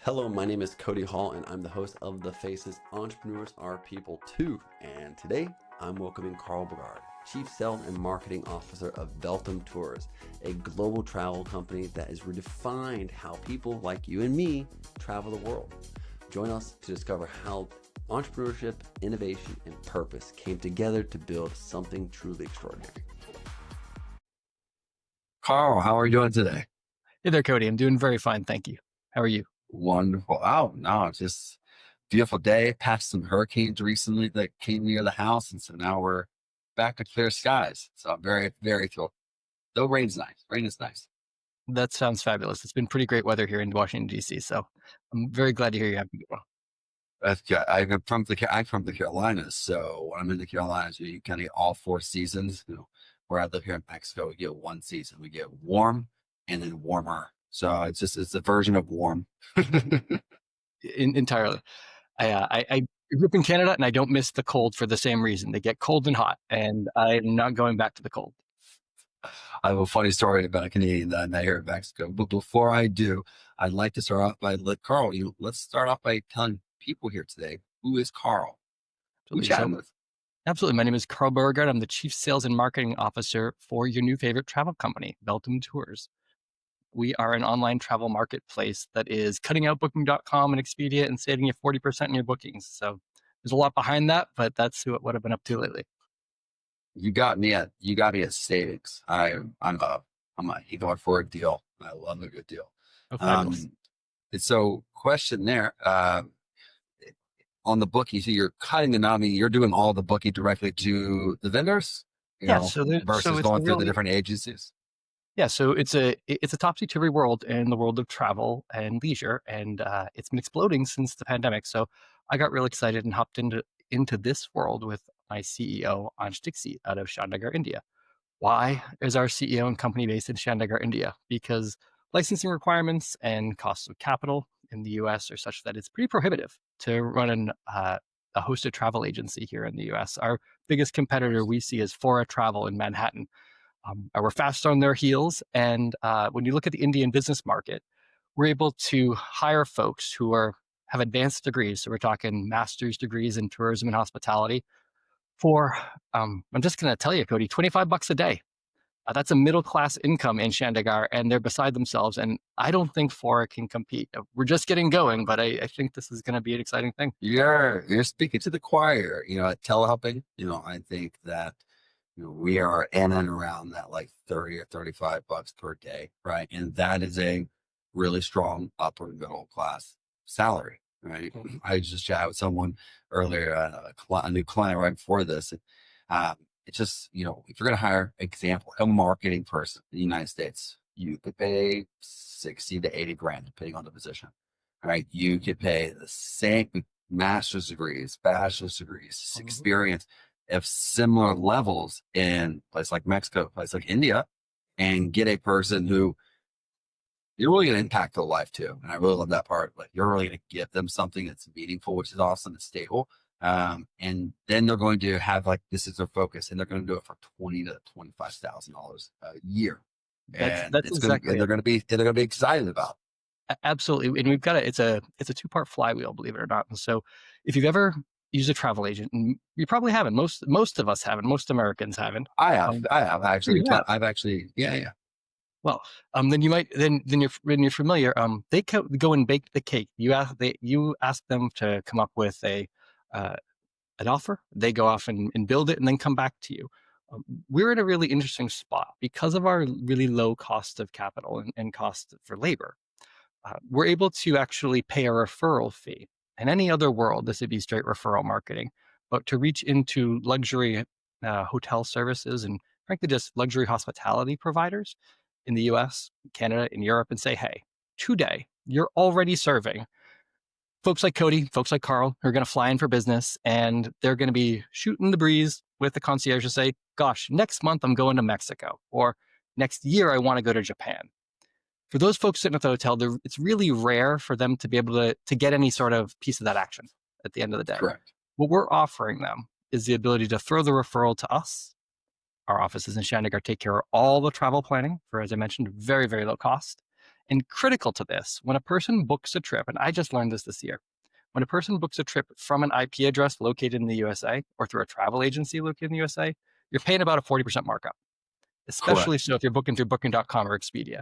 Hello, my name is Cody Hall, and I'm the host of The Faces Entrepreneurs Are People Too. And today, I'm welcoming Carl Beauregard, Chief Sales and Marketing Officer of Veltum Tours, a global travel company that has redefined how people like you and me travel the world. Join us to discover how entrepreneurship, innovation, and purpose came together to build something truly extraordinary. Carl, how are you doing today? Hey there, Cody. I'm doing very fine. Thank you. How are you? Wonderful. Oh, no, just beautiful day. Passed some hurricanes recently that came near the house. And so now we're back to clear skies. So I'm very, very thrilled. Though rain's nice. Rain is nice. That sounds fabulous. It's been pretty great weather here in Washington, D.C. So I'm very glad to hear you having a good one. That's good. I'm from the Carolinas. So when I'm in the Carolinas, you kind of get all four seasons. Where I live here in Mexico, we get one season. We get warm and then warmer. So it's a version of warm. Entirely. I grew up in Canada and I don't miss the cold for the same reason. They get cold and hot, and I'm not going back to the cold. I have a funny story about a Canadian that I met here in Mexico. But before I do, I'd like to start off by let's start off by telling people here today, who is Carl? Who Absolutely. chatting with? Absolutely. My name is Carl Beauregard. I'm the Chief Sales and Marketing Officer for your new favorite travel company, Veltum Tours. We are an online travel marketplace that is cutting out Booking.com and Expedia and saving you 40% in your bookings. So there's a lot behind that, but that's what I've been up to lately. You got me at savings. I'm going for a deal. I love a good deal. Oh, fabulous. So question there, on the booking, so you're cutting the NAMI, you're doing all the booking directly to the vendors, versus going through the different agencies. Yeah, so it's a topsy-turvy world in the world of travel and leisure, and it's been exploding since the pandemic. So I got real excited and hopped into this world with my CEO, Ansh Dixit, out of Chandigarh, India. Why is our CEO and company based in Chandigarh, India? Because licensing requirements and costs of capital in the US are such that it's pretty prohibitive to run a hosted travel agency here in the US. Our biggest competitor we see is Fora Travel in Manhattan. We're fast on their heels. And when you look at the Indian business market, we're able to hire folks who have advanced degrees. So we're talking master's degrees in tourism and hospitality for, I'm just going to tell you, Cody, $25 a day. That's a middle-class income in Chandigarh, and they're beside themselves. And I don't think Fora can compete. We're just getting going, but I think this is going to be an exciting thing. You're speaking to the choir, at telehelping. I think that we are in and around that like 30 or $35 per day, right? And that is a really strong upper middle class salary, right? Mm-hmm. I just chatted with someone earlier, a new client right before this. It's just, if you're going to hire, example, a marketing person in the United States, you could pay 60 to 80 grand, depending on the position, right? You could pay the same master's degrees, bachelor's degrees, experience of similar levels in a place like Mexico, a place like India, and get a person who you're really going to impact their life too. And I really love that part. Like you're really going to give them something that's meaningful, which is awesome and stable. And then they're going to have this is their focus, and they're going to do it for $20,000 to $25,000 a year. That's exactly. And they're going to be excited about it. Absolutely. And we've got it's a two-part flywheel, believe it or not. And so if you've ever used a travel agent, and you probably haven't, most of us haven't, most Americans haven't. I have actually. I've actually, yeah. Well, then you might, then when you're familiar, they go and bake the cake. You ask them to come up with an offer. They go off and build it and then come back to you. We're in a really interesting spot because of our really low cost of capital and cost for labor. We're able to actually pay a referral fee. In any other world, this would be straight referral marketing. But to reach into luxury hotel services and frankly just luxury hospitality providers in the US, Canada, and Europe and say, hey, today you're already serving folks like Cody, folks like Carl, who are going to fly in for business, and they're going to be shooting the breeze with the concierge to say, gosh, next month I'm going to Mexico, or next year I want to go to Japan. For those folks sitting at the hotel, it's really rare for them to be able to get any sort of piece of that action at the end of the day. Correct. What we're offering them is the ability to throw the referral to us. Our offices in Chandigarh take care of all the travel planning for, as I mentioned, very, very low cost. And critical to this, when a person books a trip, and I just learned this year, when a person books a trip from an IP address located in the USA or through a travel agency located in the USA, you're paying about a 40% markup, especially Correct. so if you're booking through booking.com or Expedia.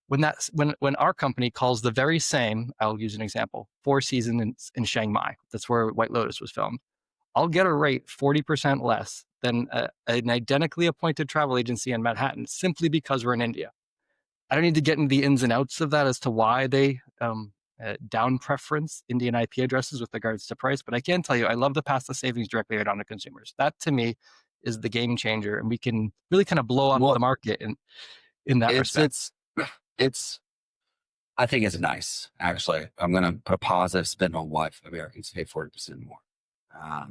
When our company calls the very same, I'll use an example, Four Seasons in Chiang Mai, that's where White Lotus was filmed, I'll get a rate 40% less than an identically appointed travel agency in Manhattan simply because we're in India. I don't need to get into the ins and outs of that as to why they down preference Indian IP addresses with regards to price, but I can tell you, I love to pass the savings directly right on to consumers. That to me is the game changer, and we can really kind of blow up the Well, market in that it's respect. it's I think it's nice, actually. I'm going to put a positive spin on why Americans pay 40% more.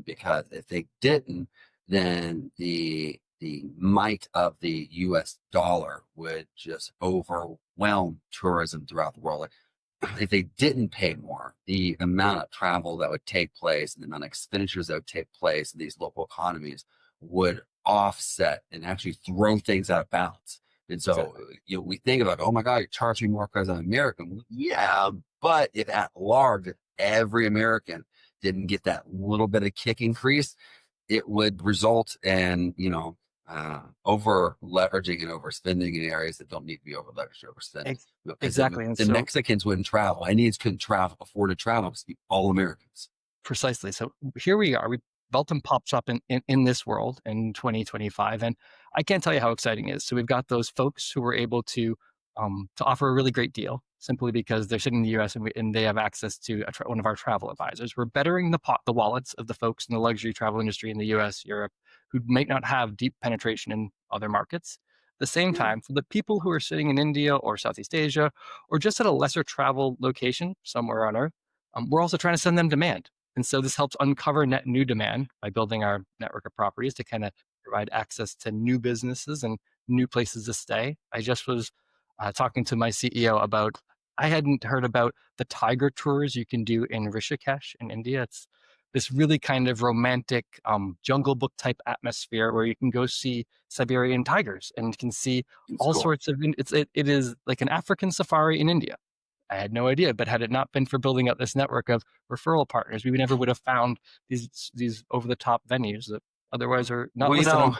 Because if they didn't, then the might of the US dollar would just overwhelm tourism throughout the world. Like, if they didn't pay more, the amount of travel that would take place and the amount of expenditures that would take place in these local economies would offset and actually throw things out of balance. And so, Exactly. we think about, oh my God, you're charging more because I'm American. Yeah, but if at large, every American didn't get that little bit of kick increase, it would result in, over leveraging and overspending in areas that don't need to be over leveraged, overspending. Because Exactly. And the so Mexicans wouldn't travel. Indians couldn't travel, afford to travel because all Americans. precisely. So here we are. Veltum pops up in this world in 2025, and I can't tell you how exciting it is. So we've got those folks who were able to offer a really great deal simply because they're sitting in the U.S. and they have access to one of our travel advisors. We're bettering the wallets of the folks in the luxury travel industry in the U.S., Europe, who might not have deep penetration in other markets. At the same time, for the people who are sitting in India or Southeast Asia, or just at a lesser travel location somewhere on Earth, we're also trying to send them demand. And so this helps uncover net new demand by building our network of properties to kind of provide access to new businesses and new places to stay. I just was talking to my CEO about, I hadn't heard about the tiger tours you can do in Rishikesh in India. It's this really kind of romantic Jungle Book type atmosphere where you can go see Siberian tigers and you can see It's all cool. sorts of, it is like an African safari in India. I had no idea, but had it not been for building up this network of referral partners, we never would have found these over the top venues that otherwise are not Well, listed on.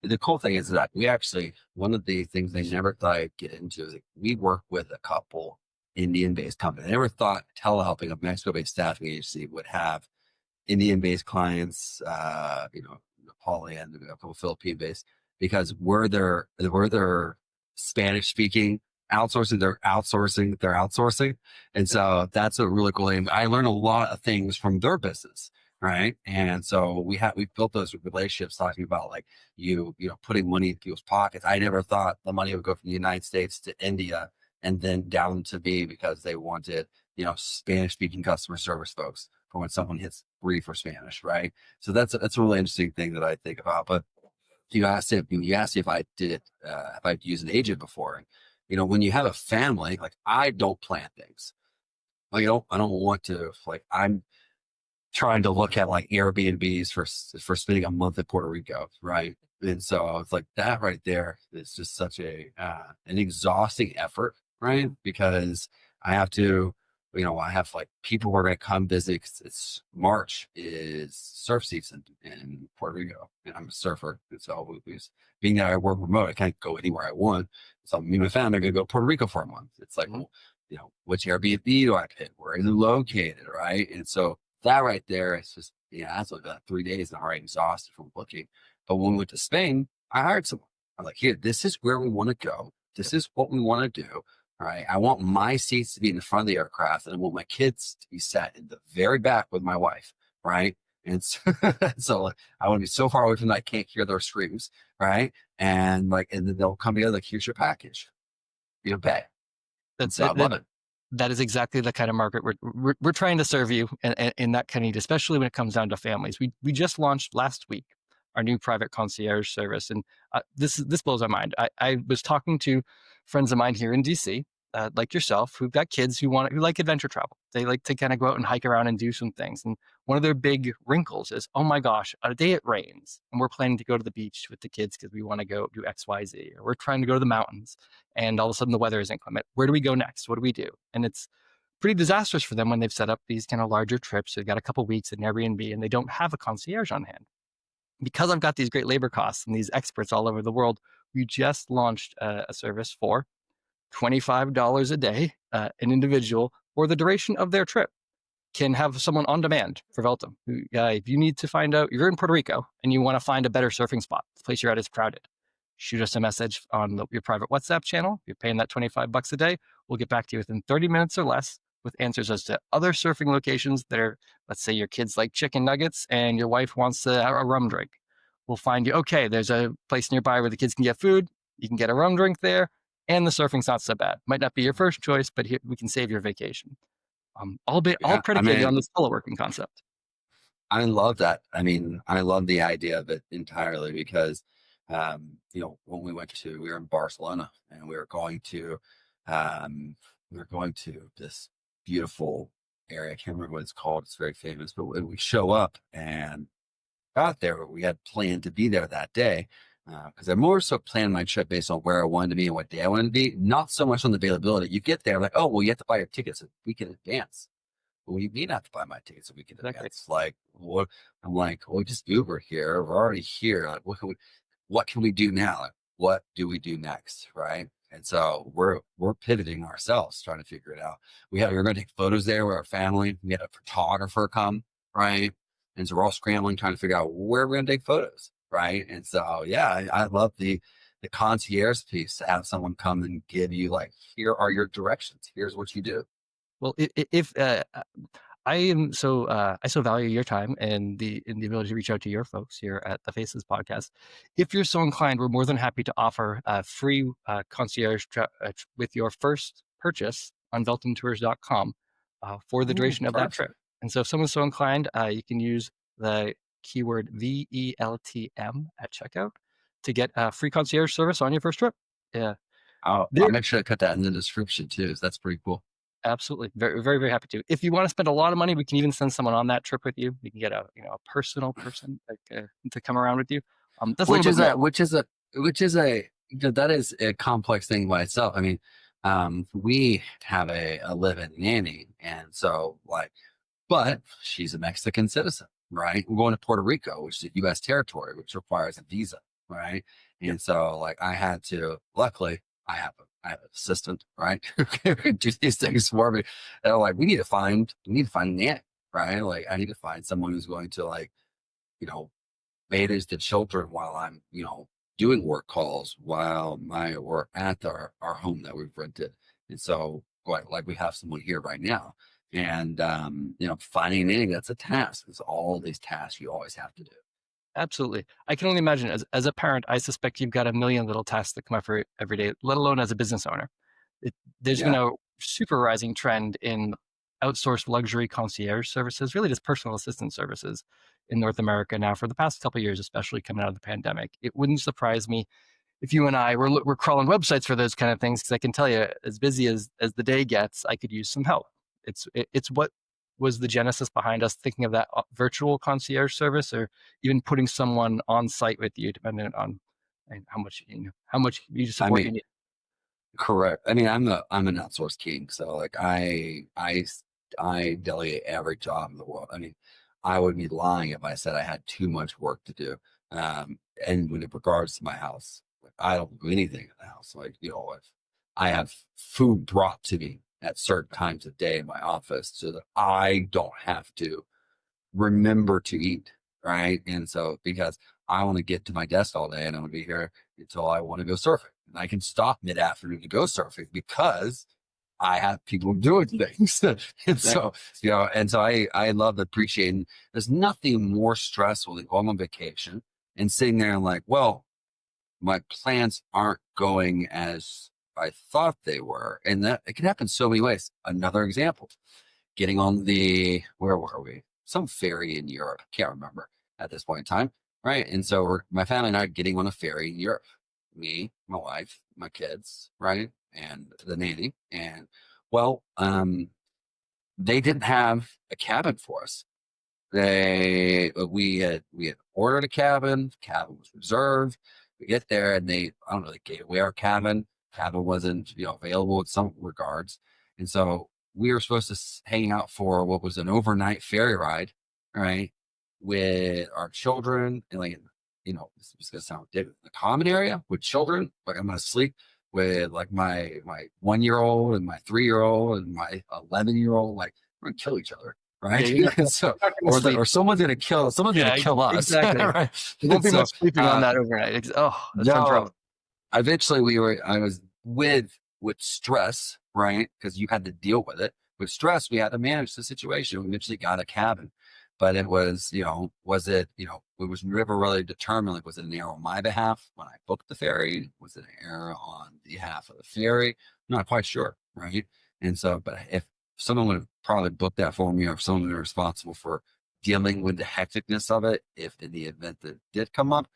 the cool thing is that we actually, one of the things they never thought I'd get into is we work with a couple Indian-based companies. I never thought telehelping, a Mexico-based staffing agency, would have Indian-based clients, Nepali and a couple Philippine-based, because we're their Spanish-speaking outsourcing. They're outsourcing, and so that's a really cool thing. I learned a lot of things from their business, right? And so we've built those relationships, talking about like putting money in people's pockets. I never thought the money would go from the United States to India and then down to me because they wanted Spanish-speaking customer service folks for when someone hits free for Spanish, right? So that's a really interesting thing that I think about. But you asked if I did if I'd used an agent before. When you have a family, like, I don't plan things. Like, I don't want to, like, I'm trying to look at like Airbnbs for spending a month in Puerto Rico, right? And so I was like, that right there is just such an exhausting effort, right? Because I have to, I have like people who are going to come visit. It's March is surf season in Puerto Rico, and I'm a surfer. And so being that I work remote, I can't go anywhere I want. So me and my family are going to go to Puerto Rico for a month. It's like, well, which Airbnb do I pick? Where is it located, right? And so that right there, it's just, that's like 3 days and I'm already exhausted from booking. But when we went to Spain, I hired someone. I'm like, here, this is where we want to go. This is what we want to do. All right. I want my seats to be in the front of the aircraft, and I want my kids to be sat in the very back with my wife. Right. And so, like, I want to be so far away from them I can't hear their screams. Right. And then they'll come together, like, here's your package. Pay. That's So I love it. That is exactly the kind of market we're trying to serve you in that kind of need, especially when it comes down to families. We just launched last week our new private concierge service, and this blows my mind. I was talking to friends of mine here in DC, like yourself, who've got kids who like adventure travel. They like to kind of go out and hike around and do some things. And one of their big wrinkles is, oh my gosh, a day it rains and we're planning to go to the beach with the kids because we want to go do X, Y, Z, or we're trying to go to the mountains and all of a sudden the weather is inclement. Where do we go next? What do we do? And it's pretty disastrous for them when they've set up these kind of larger trips. They've got a couple weeks in Airbnb and they don't have a concierge on hand. Because I've got these great labor costs and these experts all over the world, we just launched a service for $25 a day, an individual for the duration of their trip can have someone on demand for Veltum. If you need to find out, you're in Puerto Rico and you want to find a better surfing spot, the place you're at is crowded. Shoot us a message on your private WhatsApp channel. You're paying that $25 a day. We'll get back to you within 30 minutes or less with answers as to other surfing locations that are, let's say your kids like chicken nuggets and your wife wants a rum drink. We'll find you, okay, there's a place nearby where the kids can get food. You can get a rum drink there and the surfing's not so bad. Might not be your first choice, but here, we can save your vacation. All predicated on this teleworking concept. I love that. I mean, I love the idea of it entirely because, when we were in Barcelona and we were going to this beautiful area. I can't remember what it's called. It's very famous, but when we show up and got there, we had planned to be there that day. Because I more so planned my trip based on where I wanted to be and what day I wanted to be, not so much on the availability. You get there, like, oh, well, you have to buy your tickets a week in advance. Well, you mean I have to buy my tickets a week in advance? Like, what? I'm like, well, just Uber here. We're already here. Like, what can we do now? Like, what do we do next, right? And so we're pivoting ourselves, trying to figure it out. We're going to take photos there with our family. We had a photographer come, right? And so we're all scrambling, trying to figure out where we're going to take photos. Right. And so, yeah, I love the concierge piece to have someone come and give you like, here are your directions. Here's what you do. Well, if I so value your time and the ability to reach out to your folks here at the Faces podcast. If you're so inclined, we're more than happy to offer a free concierge with your first purchase on veltumtours.com for the duration of that trip. And so if someone's so inclined, you can use the keyword VELTM at checkout to get a free concierge service on your first trip. Yeah. I'll make sure to cut that in the description too. So that's pretty cool. Absolutely. Very, very, very happy to. If you want to spend a lot of money, we can even send someone on that trip with you. We can get a personal person to come around with you. That is a complex thing by itself. I mean, we have a live-in nanny, and so but she's a Mexican citizen. Right. We're going to Puerto Rico, which is a U.S. territory, which requires a visa. Right. And so I had to, luckily I have an assistant, right, who can do these things for me. And I'm like, we need to find a nanny, right? Like I need to find someone who's going to manage the children while I'm, doing work calls while we're at our home that we've rented. And so we have someone here right now. And, finding a nanny, that's a task. It's all these tasks you always have to do. Absolutely. I can only imagine as a parent, I suspect you've got a million little tasks that come up for every day, let alone as a business owner. There's been a super rising trend in outsourced luxury concierge services, really just personal assistant services in North America now for the past couple of years, especially coming out of the pandemic. It wouldn't surprise me if you and I were crawling websites for those kind of things, because I can tell you, as busy as the day gets, I could use some help. It's what was the genesis behind us thinking of that virtual concierge service, or even putting someone on site with you, depending on how much you support you need. Correct. I mean, I'm an outsource king, so I delegate every job in the world. I mean, I would be lying if I said I had too much work to do. And when it regards to my house, I don't do anything in the house. If I have food brought to me at certain times of day in my office so that I don't have to remember to eat, right? And so because I want to get to my desk all day and I want to be here until I want to go surfing. And I can stop mid-afternoon to go surfing because I have people doing things. And so, I love appreciating. There's nothing more stressful than going on vacation and sitting there and well, my plans aren't going as I thought they were. And that it can happen so many ways. Another example, getting on where were we? Some ferry in Europe. Can't remember at this point in time. Right. And so my family and I are getting on a ferry in Europe. Me, my wife, my kids, right? and the nanny. And well, they didn't have a cabin for us. We had ordered a cabin. The cabin was reserved. We get there and I don't know, they gave away our cabin. Cabin wasn't, available in some regards. And so we were supposed to hang out for what was an overnight ferry ride, right? With our children and this is gonna sound different. The common area with children, like I'm gonna sleep with like my 1-year-old and my 3-year-old and my 11-year-old, like we're gonna kill each other. Right. Yeah, So, or someone's going to kill us. Exactly. Right. There won't be much sleeping on that overnight. That sounds rough. Eventually I was with stress, right? Because you had to deal with it. With stress, we had to manage the situation. We eventually got a cabin, but it was, it was never really determined. Like, was it an error on my behalf when I booked the ferry? Was it an error on behalf of the ferry? I'm not quite sure. Right. And so, but if someone would have probably booked that for me, or if someone was responsible for dealing with the hecticness of it, if in the event that it did come up,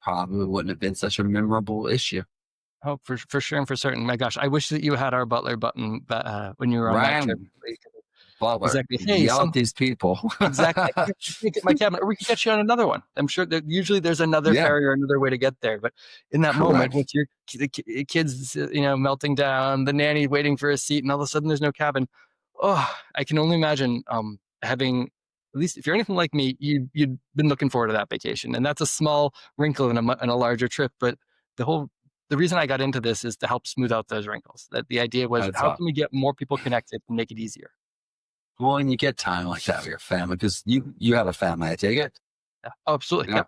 probably wouldn't have been such a memorable issue. Oh, for sure and for certain. My gosh, I wish that you had our butler button when you were on that trip. Butler, exactly. Hey, yell at these people. Exactly. I can't get my cabin, or we can get you on another one. I'm sure that usually there's another ferry or another way to get there. But in that moment, with your kids, melting down, the nanny waiting for a seat, and all of a sudden there's no cabin. Oh, I can only imagine having, at least if you're anything like me, you'd been looking forward to that vacation, and that's a small wrinkle in a larger trip. But the reason I got into this is to help smooth out those wrinkles. That the idea was, how can we get more people connected and make it easier? Well, and you get time like that with your family, because you have a family, I take it? Yeah. Oh, absolutely. Yeah.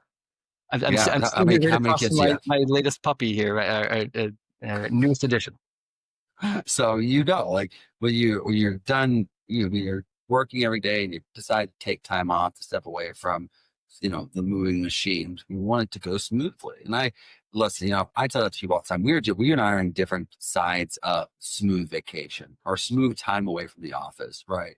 I'm how many kids do you have? My latest puppy here, newest addition. So, like when you're done, you're working every day and you decide to take time off to step away from, the moving machine. You want it to go smoothly. And I tell that to people all the time. We and I are in different sides of smooth vacation or smooth time away from the office, right?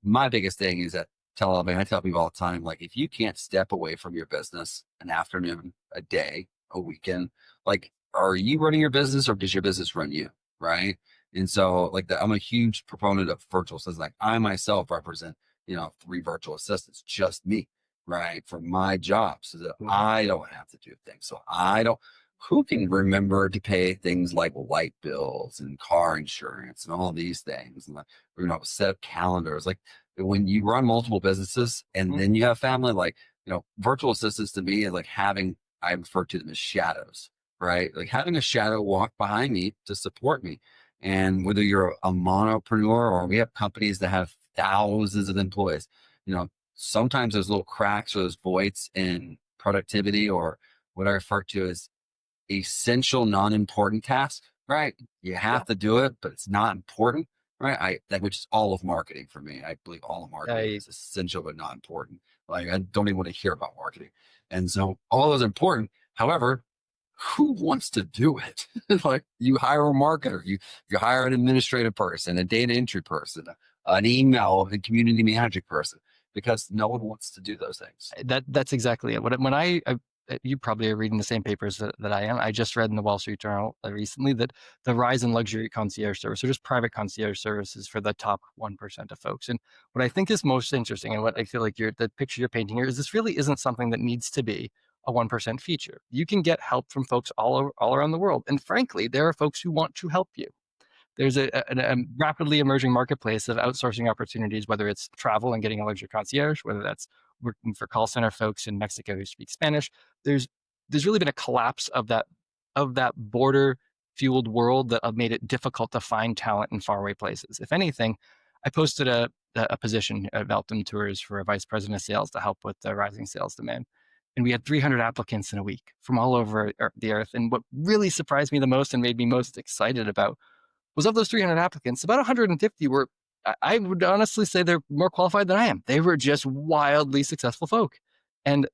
My biggest thing is that I tell people all the time, like, if you can't step away from your business an afternoon, a day, a weekend, like, are you running your business or does your business run you? Right. And so I'm a huge proponent of virtual assistants. Like, I myself represent, 3 virtual assistants, just me, right, for my job, so that I don't have to do things. So who can remember to pay things like light bills and car insurance and all these things, and set up calendars. Like, when you run multiple businesses and then you have family, virtual assistants to me is like I refer to them as shadows, right? Like having a shadow walk behind me to support me. And whether you're a monopreneur or we have companies that have thousands of employees, sometimes there's little cracks or those voids in productivity, or what I refer to as essential, non-important task, right? You have to do it, but it's not important, right? Which is all of marketing for me. I believe all of marketing is essential, but not important. Like, I don't even want to hear about marketing. And so all those are important. However, who wants to do it? Like, you hire a marketer, you hire an administrative person, a data entry person, an email and community management person, because no one wants to do those things. That's exactly it. When you probably are reading the same papers that I am. I just read in the Wall Street Journal recently that the rise in luxury concierge service, or just private concierge services, for the top 1% of folks. And what I think is most interesting, and what I feel like the picture you're painting here, is this really isn't something that needs to be a 1% feature. You can get help from folks all around the world. And frankly, there are folks who want to help you. There's a rapidly emerging marketplace of outsourcing opportunities, whether it's travel and getting a luxury concierge, whether that's working for call center folks in Mexico who speak Spanish. There's really been a collapse of that border fueled world that have made it difficult to find talent in faraway places. If anything, I posted a position at Veltum Tours for a vice president of sales to help with the rising sales demand. And we had 300 applicants in a week from all over the earth. And what really surprised me the most and made me most excited about was, of those 300 applicants, about 150 were, I would honestly say, they're more qualified than I am. They were just wildly successful folk. And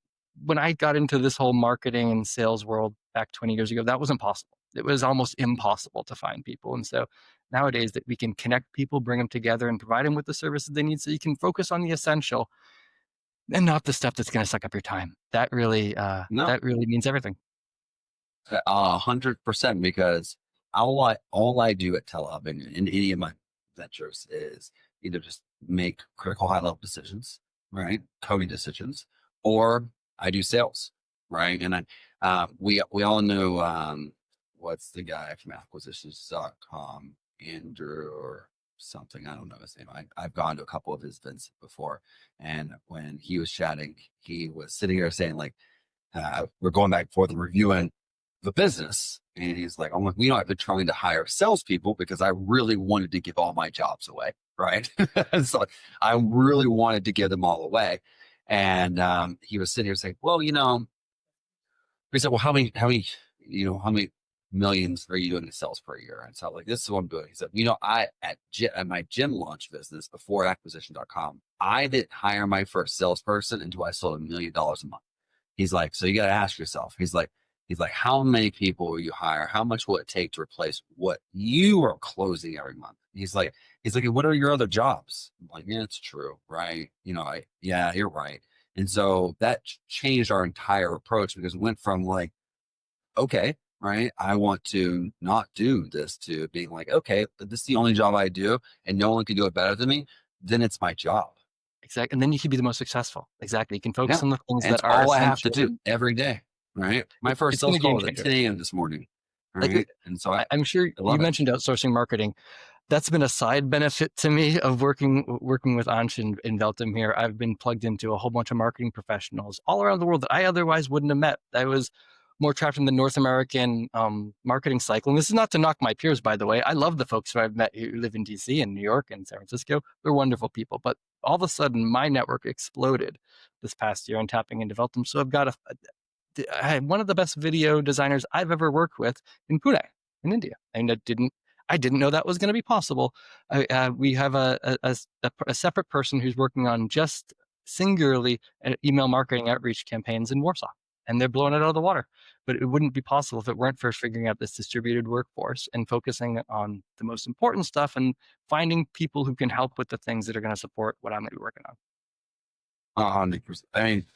when I got into this whole marketing and sales world back 20 years ago, that was impossible. It was almost impossible to find people. And so nowadays, that we can connect people, bring them together, and provide them with the services they need, so you can focus on the essential and not the stuff that's going to suck up your time. That really means everything. 100%, because all I do at Telehub and in any of my ventures is either just make critical high level decisions, right? Coding decisions, or I do sales, right? And we all know, what's the guy from acquisitions.com, Andrew or something. I don't know his name. I've gone to a couple of his events before. And when he was chatting, he was sitting here saying like, we're going back and forth and reviewing the business. And he's like, I'm like, I've been trying to hire salespeople because I really wanted to give all my jobs away. Right. So I really wanted to give them all away. And he was sitting here saying, well, he said, well, how many millions are you doing in sales per year? And so I'm like, this is what I'm doing. He said, at my gym launch business before acquisition.com, I didn't hire my first salesperson until I sold $1 million a month. He's like, so you got to ask yourself, he's like, how many people will you hire? How much will it take to replace what you are closing every month? He's like, what are your other jobs? I'm like, yeah, it's true. Right. Yeah, you're right. And so that changed our entire approach because it went from like, okay, right, I want to not do this to being like, okay, this is the only job I do and no one can do it better than me. Then it's my job. Exactly. And then you can be the most successful. Exactly. You can focus Yeah. on the things And that it's are all I have to essential. do every day. Right. My first It's sales been a game call was at changer. 10 a.m. this morning. Right. Like, And so I'm sure you mentioned outsourcing marketing. That's been a side benefit to me of working with Ansh in Veltum here. I've been plugged into a whole bunch of marketing professionals all around the world that I otherwise wouldn't have met. I was more trapped in the North American marketing cycle. And this is not to knock my peers, by the way. I love the folks who I've met who live in DC and New York and San Francisco. They're wonderful people. But all of a sudden, my network exploded this past year and tapping into Veltum. So I've got I had one of the best video designers I've ever worked with in Pune, in India. And I didn't know that was going to be possible. We have a separate person who's working on just singularly email marketing outreach campaigns in Warsaw, and they're blowing it out of the water. But it wouldn't be possible if it weren't for figuring out this distributed workforce and focusing on the most important stuff and finding people who can help with the things that are going to support what I'm going to be working on. 100%. I mean,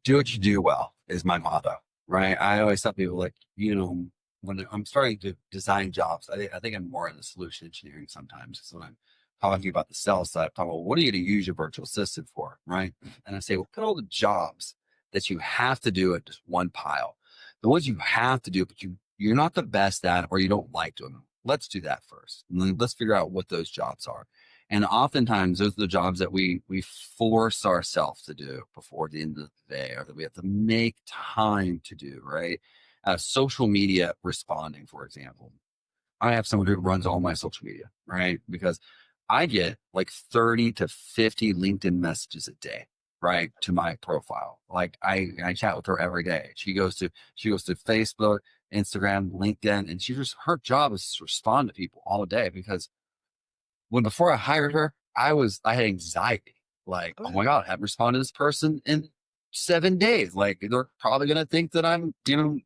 do what you do well is my motto, right? I always tell people like, when I'm starting to design jobs, I think I'm more in the solution engineering sometimes. So when I'm talking about the sales side, I'm talking about what are you going to use your virtual assistant for, right? And I say, well, put all the jobs that you have to do at just one pile. The ones you have to do, but you're not the best at or you don't like doing them. Let's do that first. And then let's figure out what those jobs are. And oftentimes those are the jobs that we force ourselves to do before the end of the day, or that we have to make time to do, right? Social media responding, for example. I have someone who runs all my social media, right? Because I get like 30 to 50 LinkedIn messages a day, right? To my profile. Like I chat with her every day. She goes to Facebook, Instagram, LinkedIn, and her job is to respond to people all day because before I hired her, I had anxiety. Like, oh my God, I haven't responded to this person in 7 days. Like, they're probably going to think that I'm,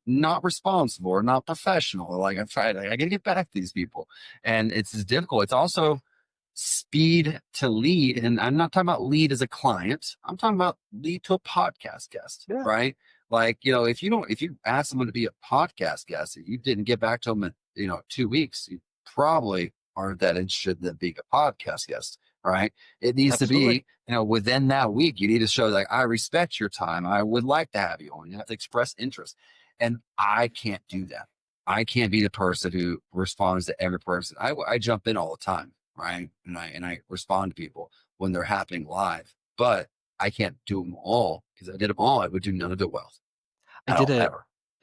not responsible or not professional. Like, I got to get back to these people. And it's difficult. It's also speed to lead. And I'm not talking about lead as a client. I'm talking about lead to a podcast guest, right? Like, if you ask someone to be a podcast guest, and you didn't get back to them in, 2 weeks, you probably aren't that interested in being a podcast guest, right? It needs to be, within that week, you need to show like, I respect your time. I would like to have you on. You have to express interest. And I can't do that. I can't be the person who responds to every person. I jump in all the time, right? And I respond to people when they're happening live, but I can't do them all because if I did them all, I would do none of it well. I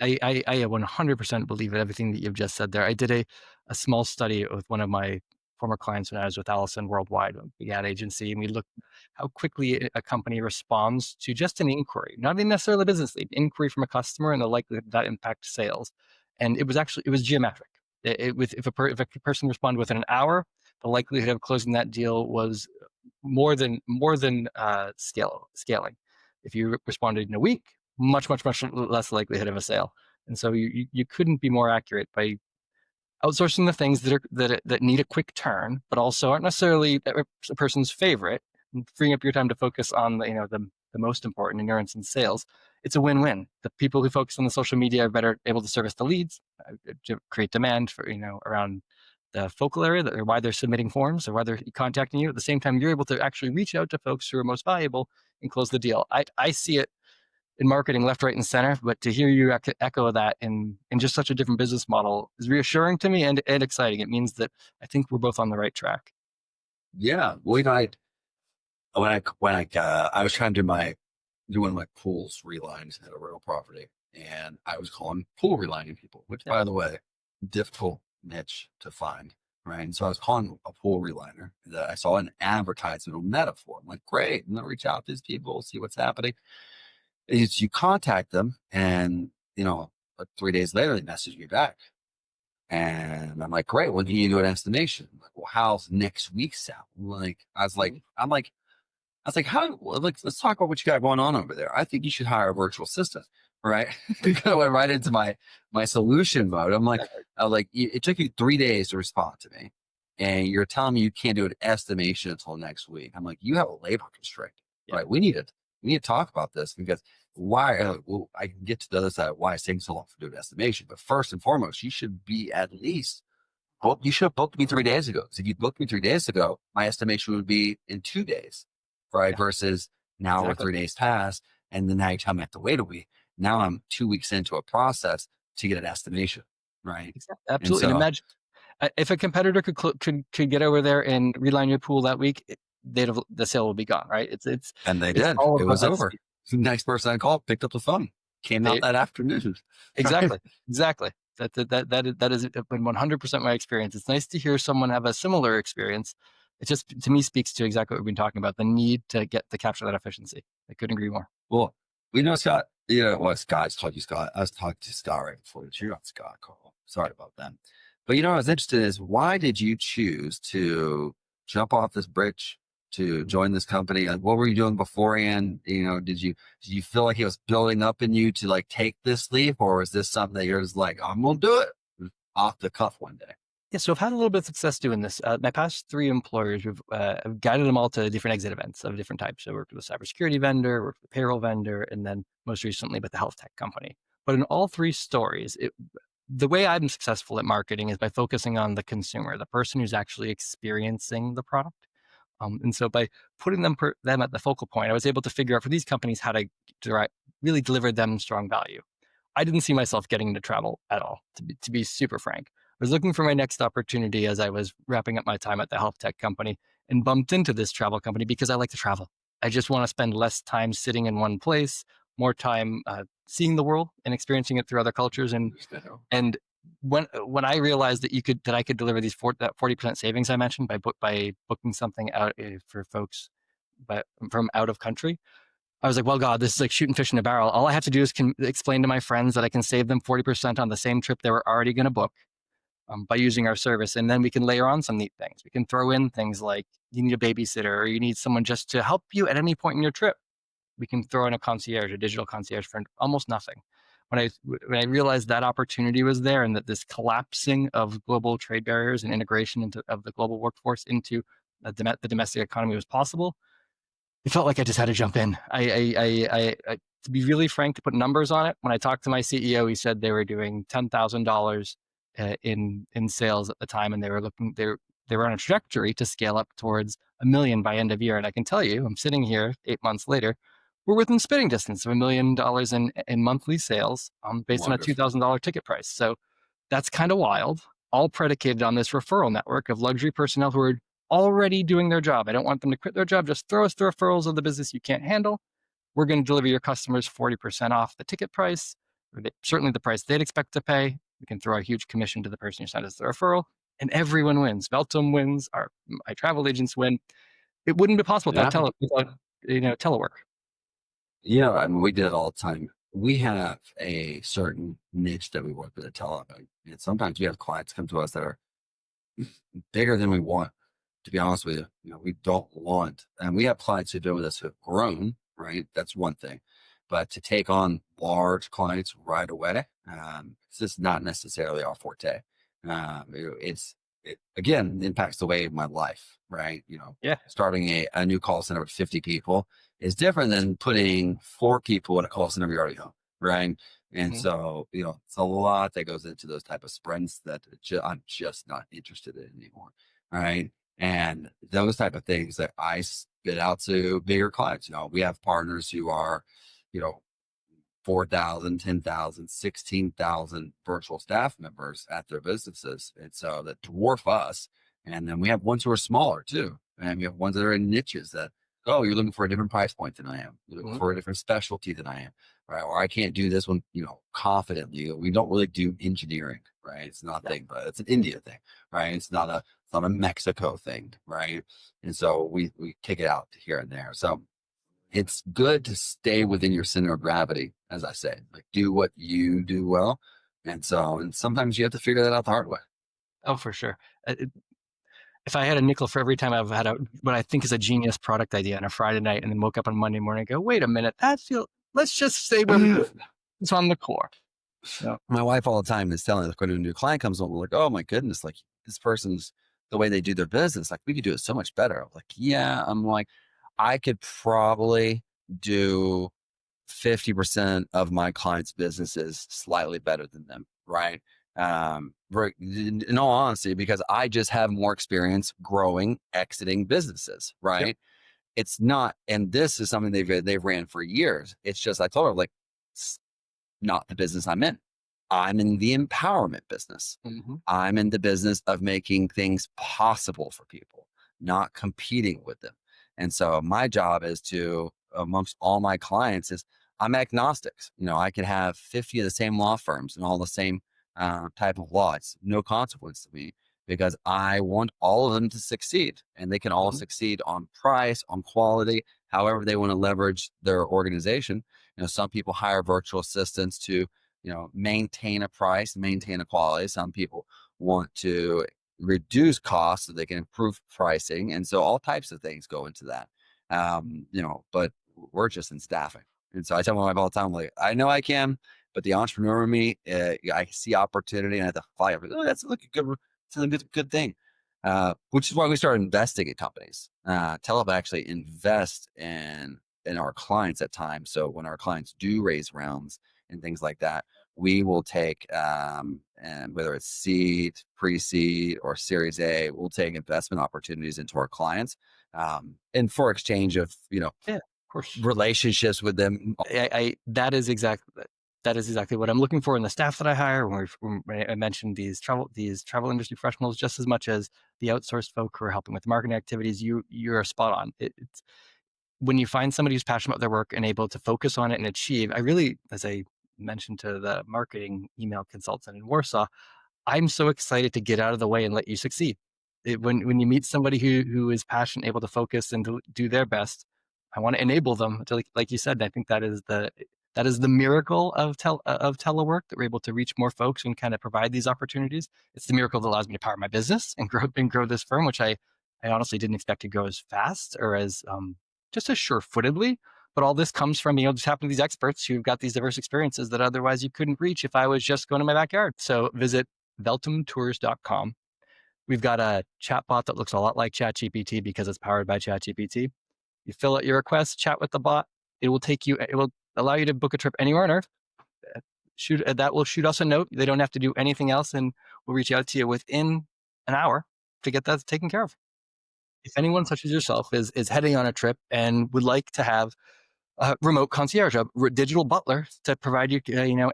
100% believe in everything that you've just said there. I did a small study with one of my former clients when I was with Allison Worldwide, a big ad agency, and we looked how quickly a company responds to just an inquiry, not even necessarily a business lead, inquiry from a customer, and the likelihood that impacts sales. And it was geometric. If a person responded within an hour, the likelihood of closing that deal was more than scaling. If you responded in a week, much less likelihood of a sale. And so you couldn't be more accurate by outsourcing the things that need a quick turn, but also aren't necessarily a person's favorite, and freeing up your time to focus on the most important, endurance and sales. it's a win-win. The people who focus on the social media are better able to service the leads, create demand for, around the focal area, or why they're submitting forms or why they're contacting you. At the same time, you're able to actually reach out to folks who are most valuable and close the deal. I see it in marketing left, right, and center, but to hear you echo that in just such a different business model is reassuring to me and exciting. It means that I think we're both on the right track. Yeah. Well, I was trying to do one of my pools relines at a rental property, and I was calling pool relining people, which, by the way, difficult niche to find, right? And so I was calling a pool reliner that I saw an advertisement on Meta for. I'm like, great, I'm gonna reach out to these people, see what's happening. Is you contact them, and like 3 days later they message me back, and I'm like, great, when can you do an estimation? I'm like, well, how's next week sound? Let's talk about what you got going on over there. I think you should hire a virtual assistant, right? I went right into my solution mode. It took you 3 days to respond to me, and you're telling me you can't do an estimation until next week. I'm like, you have a labor constraint, right? We need to talk about this, because why? I can get to the other side of why it's taking so long to do an estimation. But first and foremost, you should be at least you should have booked me 3 days ago. Because if you booked me 3 days ago, my estimation would be in 2 days. Right. Yeah. Versus now we're 3 days past, and then now you tell me I have to wait a week. Now I'm 2 weeks into a process to get an estimation. Right. Exactly. Absolutely. And imagine if a competitor could get over there and reline your pool that week, the sale will be gone. Right. And they did. It was over. The next person I called picked up the phone, came out that afternoon. Exactly. Exactly. That has been 100% my experience. It's nice to hear someone have a similar experience. It just, to me, speaks to exactly what we've been talking about, the need to capture that efficiency. I couldn't agree more. Well, Scott, Scott, I told you, Scott, I was talking to Scott right before that. You're not Scott, Carl. Sorry about that. But, I was interested is, why did you choose to jump off this bridge to join this company? Like, what were you doing beforehand? Did you feel like he was building up in you to take this leap, or was this something that you're just like, I'm going to do it off the cuff one day? Yeah, so I've had a little bit of success doing this. My past 3 employers, I've guided them all to different exit events of different types. So I worked with a cybersecurity vendor, worked with a payroll vendor, and then most recently with the health tech company. But in all 3 stories, the way I'm successful at marketing is by focusing on the consumer, the person who's actually experiencing the product. And so by putting them at the focal point, I was able to figure out for these companies how to really deliver them strong value. I didn't see myself getting into travel at all, to be super frank. I was looking for my next opportunity as I was wrapping up my time at the health tech company, and bumped into this travel company because I like to travel. I just want to spend less time sitting in one place, more time seeing the world and experiencing it through other cultures. And when I realized that I could deliver that 40% savings I mentioned by booking something out for folks from out of country, I was like, well, God, this is like shooting fish in a barrel. All I have to do is explain to my friends that I can save them 40% on the same trip they were already going to book. By using our service. And then we can layer on some neat things. We can throw in things like you need a babysitter, or you need someone just to help you at any point in your trip. We can throw in a digital concierge for almost nothing. When I realized that opportunity was there, and that this collapsing of global trade barriers and integration of the global workforce into the domestic economy was possible, it felt like I just had to jump in. To be really frank, to put numbers on it, when I talked to my CEO, he said they were doing $10,000 in sales at the time, and they were on a trajectory to scale up towards $1 million by end of year. And I can tell you, I'm sitting here 8 months later, we're within spitting distance of $1 million in monthly sales, based on a $2,000 ticket price. So that's kind of wild, all predicated on this referral network of luxury personnel who are already doing their job. I don't want them to quit their job. Just throw us the referrals of the business you can't handle. We're going to deliver your customers 40% off the ticket price, or certainly the price they'd expect to pay. We can throw a huge commission to the person who signed us the referral, and everyone wins. Veltum wins. My travel agents win. It wouldn't be possible without telework. Yeah, I mean, we did it all the time. We have a certain niche that we work with at telework, and sometimes we have clients come to us that are bigger than we want. To be honest with you, we don't want, and we have clients who've been with us who have grown. Right, that's one thing. But to take on large clients right away, this is not necessarily our forte. It's it again impacts the way of my life, right? Yeah. Starting a new call center with 50 people is different than putting 4 people in a call center we already own, right? And Mhm. so, it's a lot that goes into those type of sprints that I'm just not interested in anymore, right? And those type of things that I spit out to bigger clients. We have partners who are, you know, 4,000, 10,000, 16,000 virtual staff members at their businesses. And so that dwarf us. And then we have ones who are smaller too. And we have ones that are in niches that, oh, you're looking for a different price point than I am. You're looking Mhm. for a different specialty than I am, right? Or I can't do this one, confidently. We don't really do engineering, right? It's not a thing, but it's an India thing, right? It's not a Mexico thing, right? And so we kick it out here and there. So it's good to stay within your center of gravity, as I say, like do what you do well. And sometimes you have to figure that out the hard way. Oh, for sure. If I had a nickel for every time I've had what I think is a genius product idea on a Friday night and then woke up on Monday morning and go, wait a minute, let's just stay with it's on the core. Yeah. My wife all the time is telling, like, when a new client comes on, we're like, oh my goodness, like this person's the way they do their business, like we could do it so much better. I'm like, yeah, I'm like, I could probably do 50% of my clients' businesses slightly better than them, right? In all honesty, because I just have more experience growing, exiting businesses, right? Yep. It's not, and this is something they've ran for years. It's just I told her, like, it's not the business I'm in. I'm in the empowerment business. Mm-hmm. I'm in the business of making things possible for people, not competing with them. And so my job is to, amongst all my clients, is I'm agnostics. I could have 50 of the same law firms and all the same type of law. It's no consequence to me because I want all of them to succeed, and they can all Mm-hmm. succeed on price, on quality, however they want to leverage their organization. Some people hire virtual assistants to, maintain a price, maintain a quality. Some people want to reduce costs so they can improve pricing. And so all types of things go into that. But we're just in staffing. And so I tell my wife all the time, like, I know I can, but the entrepreneur in me, I see opportunity and I have to fight. Oh, that's like a good thing. Which is why we started investing in companies. Teleb actually invest in our clients at times. So when our clients do raise rounds and things like that, we will take, and whether it's seed, pre-seed, or Series A, we'll take investment opportunities into our clients, and for exchange of, Yeah, of course. relationships with them. That is exactly what I'm looking for in the staff that I hire. When I mentioned these travel industry professionals, just as much as the outsourced folk who are helping with marketing activities. You're spot on. It's when you find somebody who's passionate about their work and able to focus on it and achieve. I really, as I mentioned to the marketing email consultant in Warsaw, I'm so excited to get out of the way and let you succeed. When you meet somebody who is passionate, able to focus and to do their best, I want to enable them to, like you said. I think that is the miracle of telework, that we're able to reach more folks and kind of provide these opportunities. It's the miracle that allows me to power my business and grow this firm, which I honestly didn't expect to grow as fast or as just as sure-footedly. But all this comes from just having these experts who've got these diverse experiences that otherwise you couldn't reach if I was just going to my backyard. So visit veltumtours.com. We've got a chatbot that looks a lot like ChatGPT because it's powered by ChatGPT. You fill out your request, chat with the bot. It will allow you to book a trip anywhere on Earth. That will shoot us a note. They don't have to do anything else, and we'll reach out to you within an hour to get that taken care of. If anyone such as yourself is heading on a trip and would like to have a remote concierge, a digital butler to provide you,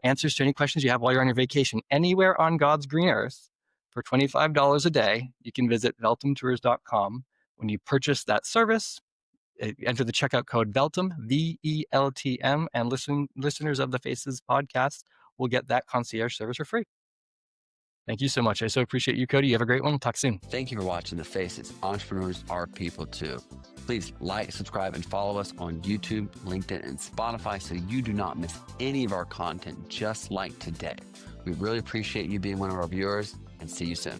answers to any questions you have while you're on your vacation anywhere on God's green earth for $25 a day, you can visit veltumtours.com. When you purchase that service, enter the checkout code Veltum, VELTM, and listeners of the Faces podcast will get that concierge service for free. Thank you so much. I so appreciate you, Cody. You have a great one. Talk soon. Thank you for watching The Faces. Entrepreneurs are people too. Please like, subscribe, and follow us on YouTube, LinkedIn, and Spotify so you do not miss any of our content just like today. We really appreciate you being one of our viewers, and see you soon.